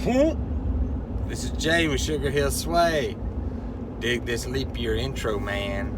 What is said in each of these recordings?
This is Jay with Sugar Hill Sway. Dig this leap year intro, man.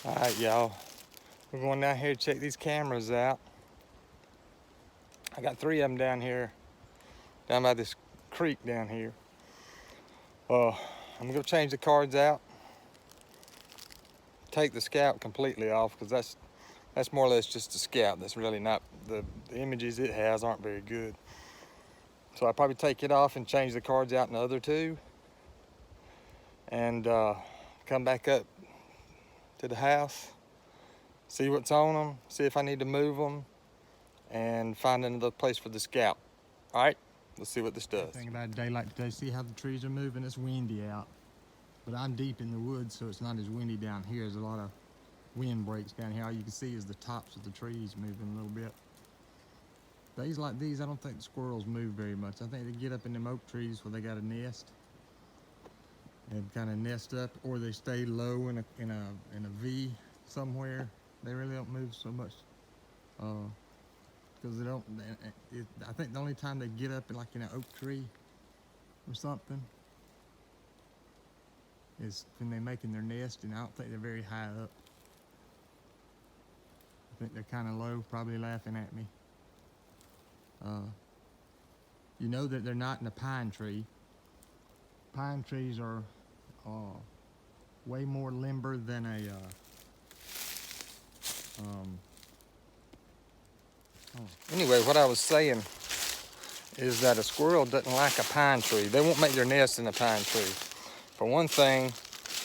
Alright, y'all. We're going down here to check these cameras out. I got 3 of them down here, down by this creek down here. I'm gonna go change the cards out. Take the scout completely off, because that's more or less just a scout. That's really not, the images it has aren't very good. So I'll probably take it off and change the cards out in the other 2. And come back up to the house, see what's on them, see if I need to move them, and find another place for the scout. All right, let's see what this does. Thing about a day like today, see how the trees are moving? It's windy out, but I'm deep in the woods, so it's not as windy down here. There's a lot of wind breaks down here. All you can see is the tops of the trees moving a little bit. Days like these, I don't think the squirrels move very much. I think they get up in them oak trees where they got a nest and kind of nest up, or they stay low in a V somewhere. They really don't move so much because they don't. I think the only time they get up in an oak tree or something is when they're making their nest, and I don't think they're very high up. I think they're kind of low, probably laughing at me. You know that they're not in a pine tree. Pine trees are way more limber than a Anyway, what I was saying is that a squirrel doesn't like a pine tree. They won't make their nest in a pine tree. For one thing,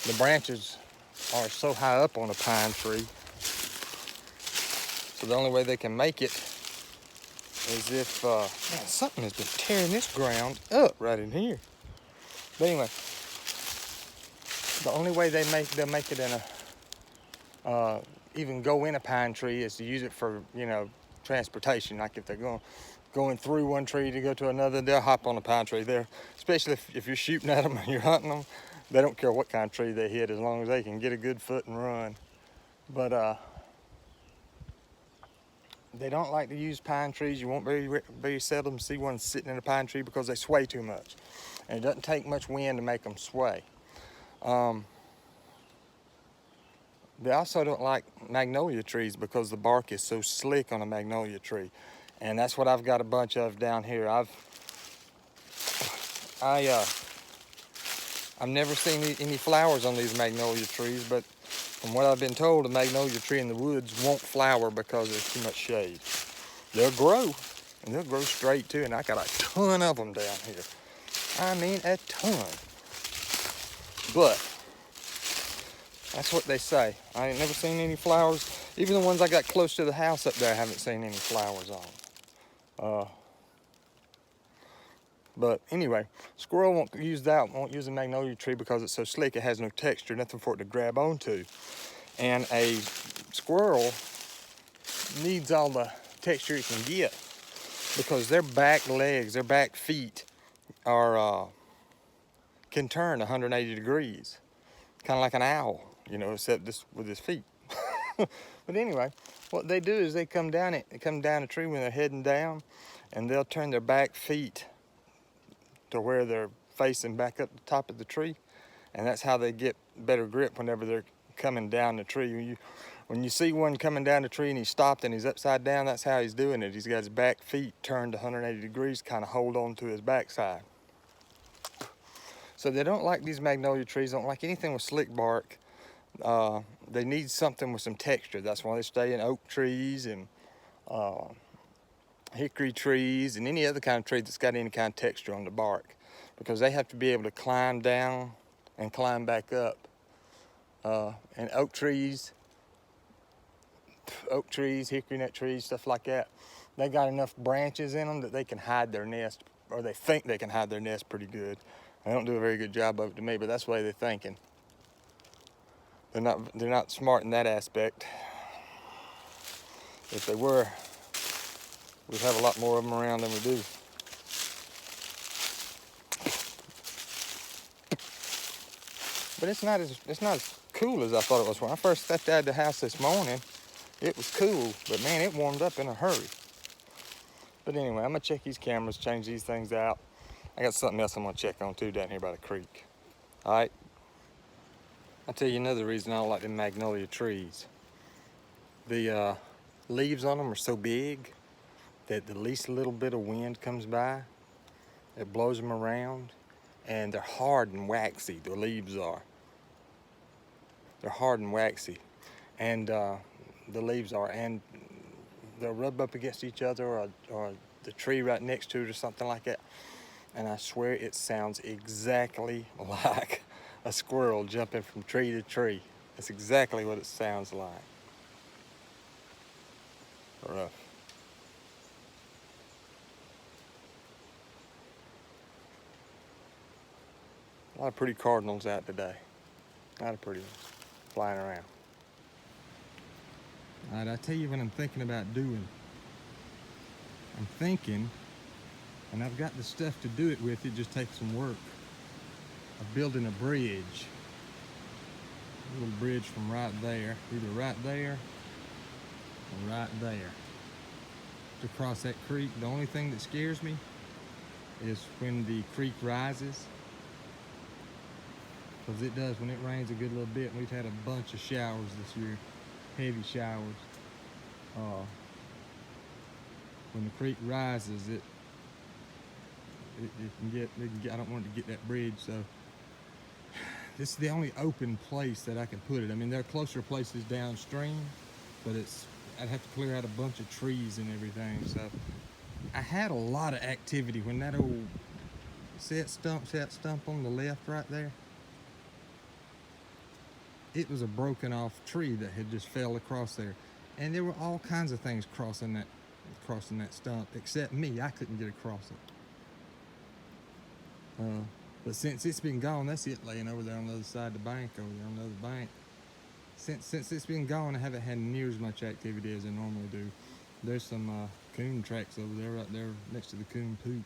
the branches are so high up on a pine tree, so the only way they can make it is if man, something has been tearing this ground up right in here. But anyway, the only way they'll make it in a even go in a pine tree is to use it for, transportation. Like if they're going through one tree to go to another, they'll hop on a pine tree there. Especially if you're shooting at them and you're hunting them, they don't care what kind of tree they hit as long as they can get a good foot and run. But they don't like to use pine trees. You won't very seldom see one sitting in a pine tree because they sway too much, and it doesn't take much wind to make them sway. They also don't like magnolia trees because the bark is so slick on a magnolia tree, and that's what I've got a bunch of down here. I've never seen any flowers on these magnolia trees, but from what I've been told, a magnolia tree in the woods won't flower because there's too much shade. They'll grow, and they'll grow straight too, and I got a ton of them down here. I mean, a ton. But that's what they say. I ain't never seen any flowers. Even the ones I got close to the house up there, I haven't seen any flowers on. But anyway, squirrel won't use a magnolia tree because it's so slick. It has no texture, nothing for it to grab onto. And a squirrel needs all the texture it can get because their back legs, their back feet can turn 180 degrees, kind of like an owl, except this with his feet. But anyway, what they do is they come down a tree when they're heading down, and they'll turn their back feet to where they're facing back up the top of the tree, and that's how they get better grip whenever they're coming down the tree. When you see one coming down the tree and he's stopped and he's upside down, that's how he's doing it. He's got his back feet turned 180 degrees, kind of hold on to his backside. So they don't like these magnolia trees, don't like anything with slick bark. They need something with some texture. That's why they stay in oak trees and hickory trees and any other kind of tree that's got any kind of texture on the bark, because they have to be able to climb down and climb back up. And oak trees oak trees, hickory nut trees, stuff like that, they got enough branches in them that they can hide their nest, or they think they can hide their nest pretty good. They don't do a very good job of it to me, but that's the way they're thinking. They're not smart in that aspect. If they were, we'd have a lot more of them around than we do. But it's not as cool as I thought it was. When I first stepped out of the house this morning, it was cool, but man, it warmed up in a hurry. But anyway, I'm gonna check these cameras, change these things out. I got something else I'm gonna check on too down here by the creek. All right. I'll tell you another reason I don't like them magnolia trees. The leaves on them are so big that the least little bit of wind comes by, it blows them around, and they're hard and waxy, the leaves are. They're hard and waxy, and the leaves are, and they'll rub up against each other, or the tree right next to it or something like that, and I swear it sounds exactly like a squirrel jumping from tree to tree. That's exactly what it sounds like. Rough. A lot of pretty cardinals out today. A lot of pretty ones flying around. All right, I tell you what I'm thinking about doing. I'm thinking, and I've got the stuff to do it with, it just takes some work, of building a bridge. A little bridge from right there, either right there or right there, to cross that creek. The only thing that scares me is when the creek rises, because it does when it rains a good little bit. We've had a bunch of showers this year, heavy showers. When the creek rises, it can get, I don't want it to get that bridge, so this is the only open place that I can put it. I mean, there are closer places downstream, but I'd have to clear out a bunch of trees and everything. So I had a lot of activity when that old, see that stump on the left right there? It was a broken off tree that had just fell across there. And there were all kinds of things crossing that stump, except me. I couldn't get across it. But since it's been gone, that's it laying over there on the other side of the bank, over there on the other bank. Since it's been gone, I haven't had near as much activity as I normally do. There's some coon tracks over there, right there next to the coon poop.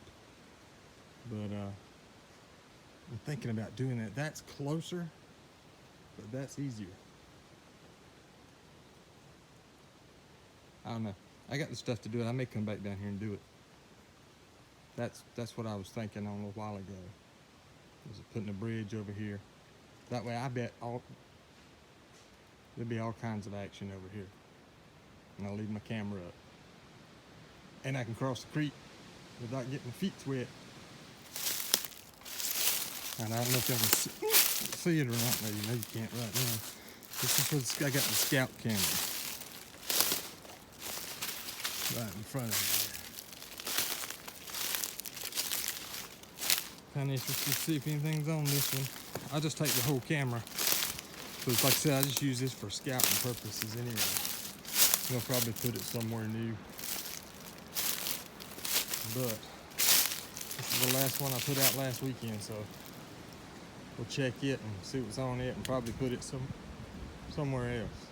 But I'm thinking about doing that. That's closer, but that's easier. I don't know. I got the stuff to do it. I may come back down here and do it. That's what I was thinking on a while ago. Was putting a bridge over here. That way I bet there'll be all kinds of action over here. And I'll leave my camera up. And I can cross the creek without getting my feet wet. And I don't know if y'all can see it or not. No, you know you can't right now. This is what I got the Scout camera. Right in front of me. Kind of interested to see if anything's on this one. I'll just take the whole camera. So it's like I said, I just use this for scouting purposes anyway. They'll probably put it somewhere new. But this is the last one I put out last weekend, so we'll check it and see what's on it and probably put it somewhere else.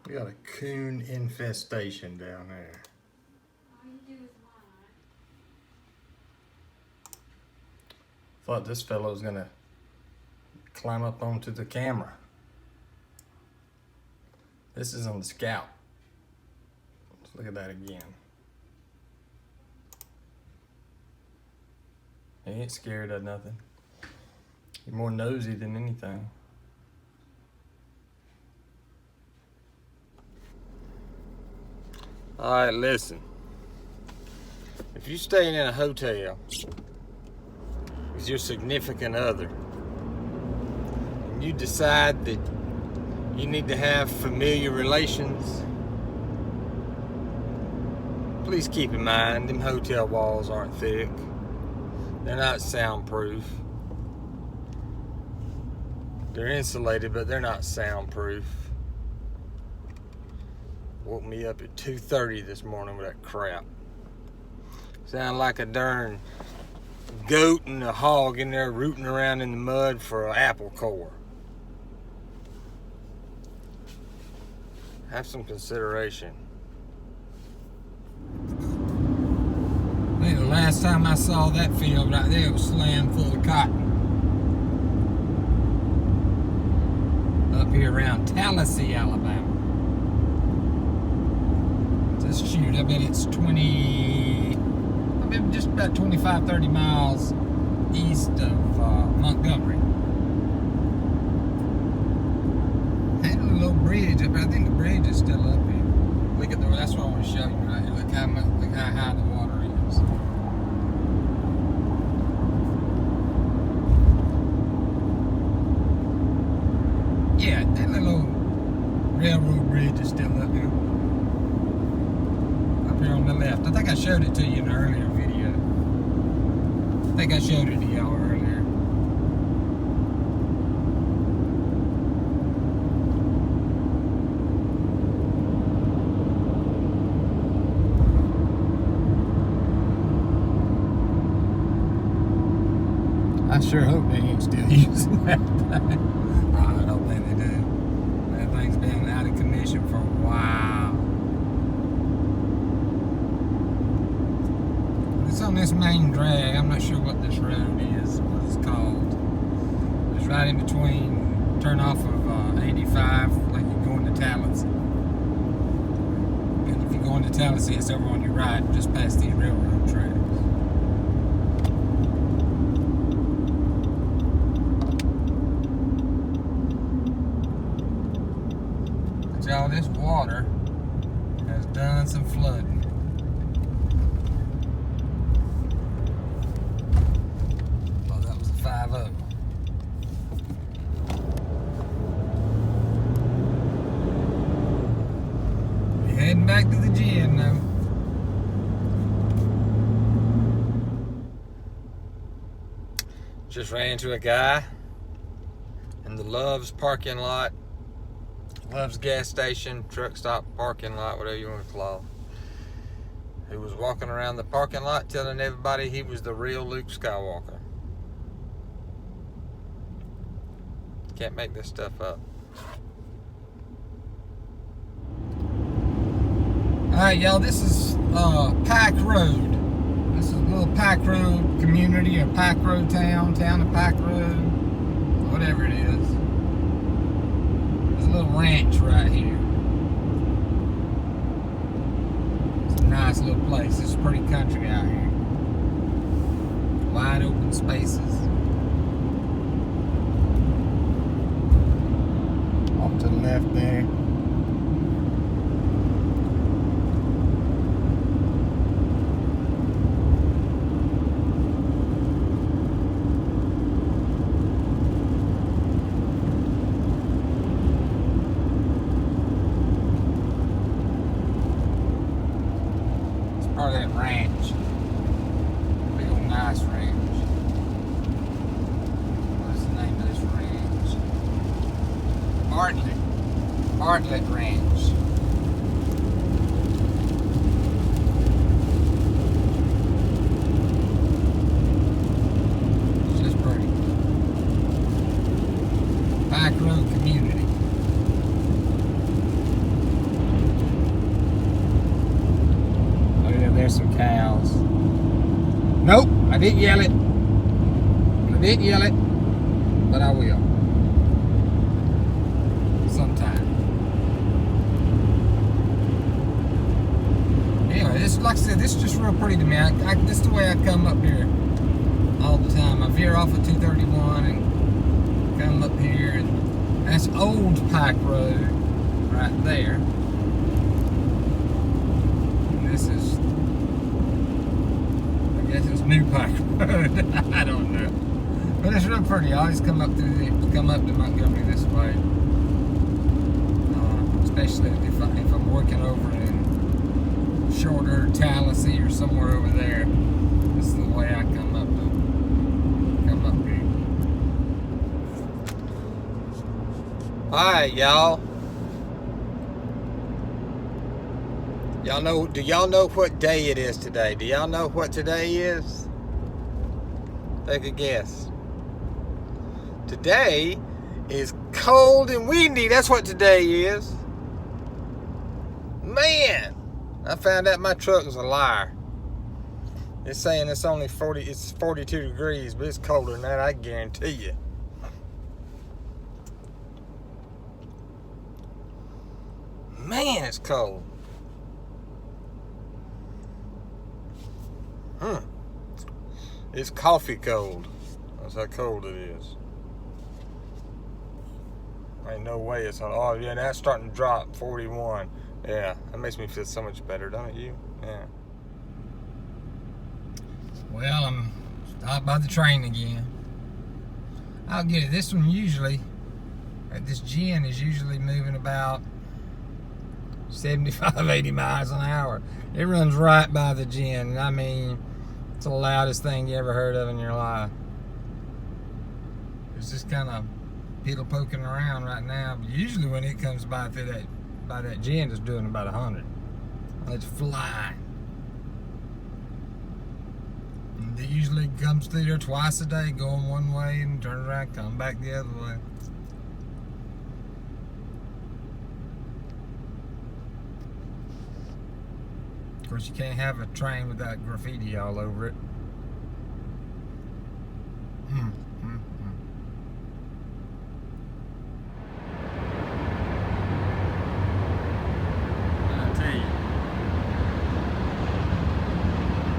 We got a coon infestation down there. Thought this fellow was gonna climb up onto the camera. This is on the Scout. Let's look at that again. He ain't scared of nothing. He's more nosy than anything. All right, listen. If you're staying in a hotel with your significant other, and you decide that you need to have familiar relations, please keep in mind them hotel walls aren't thick. They're not soundproof. They're insulated, but they're not soundproof. Woke me up at 2:30 this morning with that crap. Sound like a darn goat and a hog in there rooting around in the mud for an apple core. Have some consideration. I think the last time I saw that field right there, it was slammed full of cotton. Up here around Tallahassee, Alabama. Just shoot, I bet it's just about 25, 30 miles east of Montgomery. Had a little bridge up there. I think the bridge is still up here. Look at that's what I want to show you right here. Look how high the water is. Yeah, that little railroad bridge is still up here. Up here on the left. I think I showed it to you in an earlier video. I think I showed it to y'all earlier. I sure hope they ain't still using that thing. I don't think they do. That thing's been out of commission for a while. It's on this main drag. I'm not sure what this road is, what it's called. It's right in between, turn off of 85, like you're going to Tallahassee. And if you're going to Tallahassee, it's over on your right, just past these railroad tracks. All this water has done some flooding. Oh, that was a 5-0. We're heading back to the gym now. Just ran into a guy in the Love's parking lot. Love's gas station, truck stop, parking lot, whatever you want to call it. Who was walking around the parking lot telling everybody he was the real Luke Skywalker. Can't make this stuff up. Alright, y'all, this is Pike Road. This is a little Pike Road community, or Pike Road town of Pike Road, whatever it is. There's a little ranch right here. It's a nice little place. It's pretty country out here. Wide open spaces. Off to the left there. Part of that ranch. Big old nice ranch. What's the name of this ranch? Bartlett Ranch. It's just pretty. Pike Road community. There's some cows. Nope, I didn't yell it. I didn't yell it, but I will. Sometime. Anyway, this, like I said, this is just real pretty to me. This is the way I come up here all the time. I veer off of 231 and come up here, and that's Old Pike Road right there. And this is, I guess it's New Pike Road. I don't know. But it's real pretty. I always come up to Montgomery this way. Especially if I'm working over in Shorter, Tallahassee, or somewhere over there. This is the way I come up here. Alright, y'all. Do y'all know what day it is today? Do y'all know what today is? Take a guess. Today is cold and windy. That's what today is. Man, I found out my truck was a liar. It's saying it's only 42 degrees, but it's colder than that, I guarantee you. Man, it's cold. It's coffee cold. That's how cold it is. Ain't no way it's on. Oh yeah, that's starting to drop. 41. Yeah, that makes me feel so much better, don't it, you? Yeah. Well, I'm stopped by the train again. I'll get it. This one usually, this gin is usually moving about 75, 80 miles an hour. It runs right by the gin. I mean, it's the loudest thing you ever heard of in your life. It's just kind of piddle poking around right now. But usually when it comes by through that gin, it's doing about 100. It's flying. And it usually comes through there twice a day, going one way and turn around, come back the other way. Of course, you can't have a train without graffiti all over it. I tell you,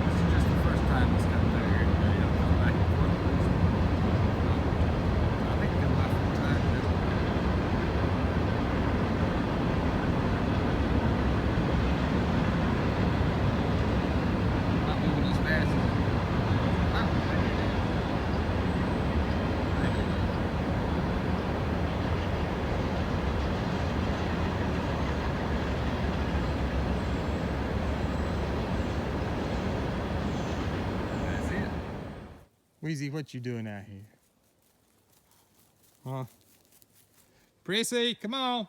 this is just the first time it's come through here today. I'll come back and forth. I think it comes by 4 times. Not moving as fast as Weezy, what you doing out here? Huh? Prissy, come on.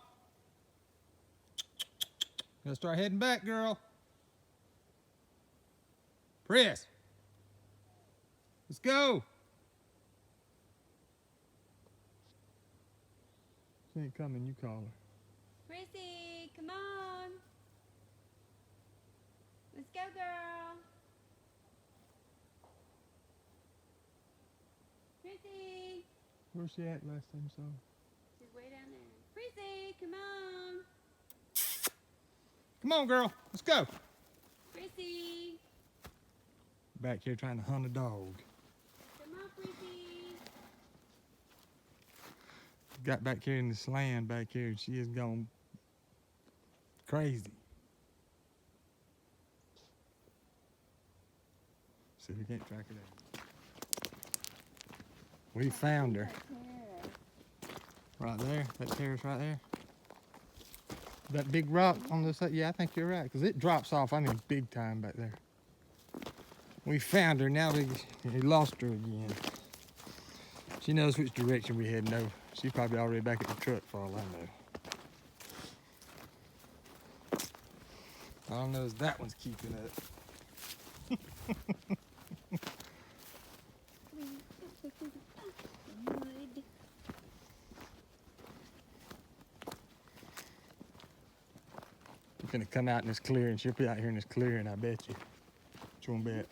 Gonna start heading back, girl. Priss. Let's go. She ain't coming, you call her. Prissy, come on. Let's go, girl. Prissy. Where's she at last time you saw her? She's way down there. Prissy, come on. Come on, girl. Let's go. Prissy. Back here trying to hunt a dog. Come on, Prissy. Got back here in this land back here and she has gone crazy. See if we can't track her down. We found her. Right there. That terrace right there. That big rock on the side. Yeah, I think you're right. Because it drops off, I mean, big time back there. We found her. Now we lost her again. She knows which direction we heading though. She's probably already back at the truck for all I know. All I know is that one's keeping up. We're gonna come out in this clearing. She'll be out here in this clearing, I bet you. What you wanna bet?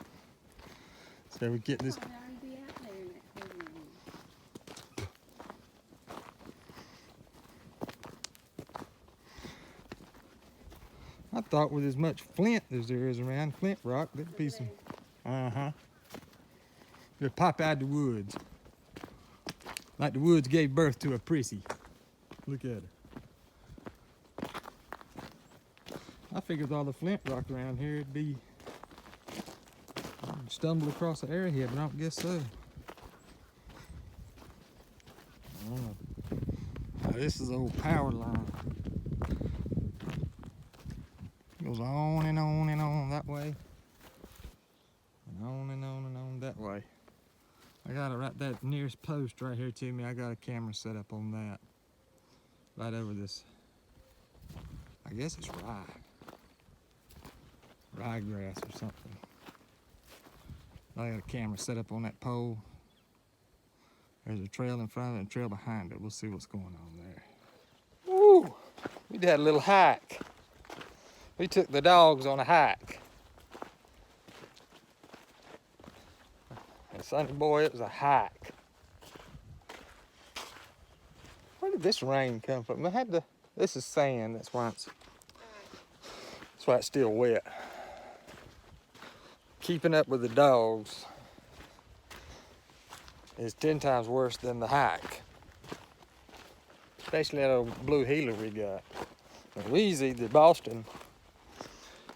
So we get this. I thought with as much flint as there is around, flint rock, there'd be some. They'd pop out the woods. Like the woods gave birth to a prissy. Look at her. I figured with all the flint rock around here, it'd be stumble across the arrowhead, but I don't guess so. This is the old power line. Goes on and on and on that way. And on and on and on that way. I got it right there, nearest post right here to me. I got a camera set up on that. Right over this. I guess it's ryegrass or something. I got a camera set up on that pole. There's a trail in front of it and a trail behind it. We'll see what's going on there. Woo! We did a little hike. We took the dogs on a hike. And Sonny boy, it was a hike. Where did this rain come from? This is sand, that's why it's still wet. Keeping up with the dogs is 10 times worse than the hike. Especially that old blue heeler we got. And Weezy, the Boston,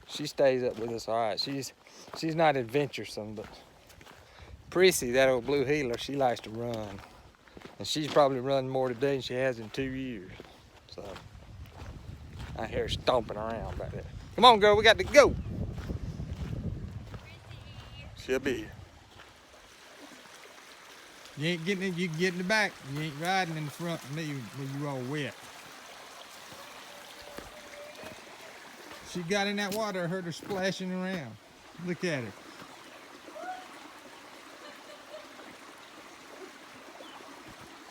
she stays up with us all right. She's not adventuresome, but Prissy, that old blue heeler, she likes to run. And she's probably run more today than she has in 2 years. So I hear her stomping around back there. Come on, girl, we got to go. She'll be here. You ain't getting it, you can get in the back. You ain't riding in the front of me when you all wet. She got in that water, I heard her splashing around. Look at her.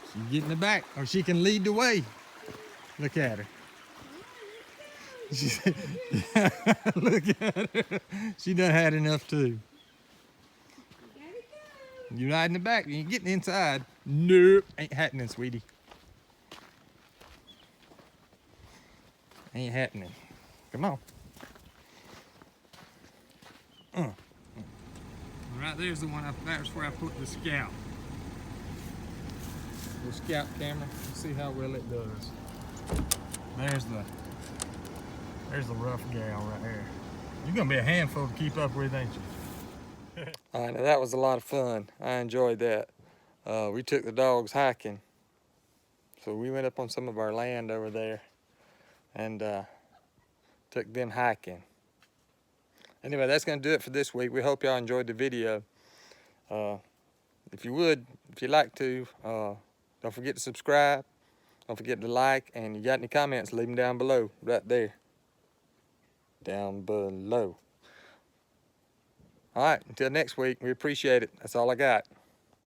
She can get in the back, or she can lead the way. Look at her. Look at her. She done had enough too. You ride in the back, you ain't getting inside. Nope, ain't happening, sweetie. Ain't happening. Come on. Right there's the one, that's where I put the Scout. The Scout camera, let's see how well it does. There's the rough gal right there. You're gonna be a handful to keep up with, ain't you? All right, now that was a lot of fun. I enjoyed that. We took the dogs hiking. So we went up on some of our land over there and took them hiking. Anyway, that's gonna do it for this week. We hope y'all enjoyed the video. If you like to, don't forget to subscribe. Don't forget to like, and you got any comments, leave them down below, right there. Down below. All right, until next week, we appreciate it. That's all I got.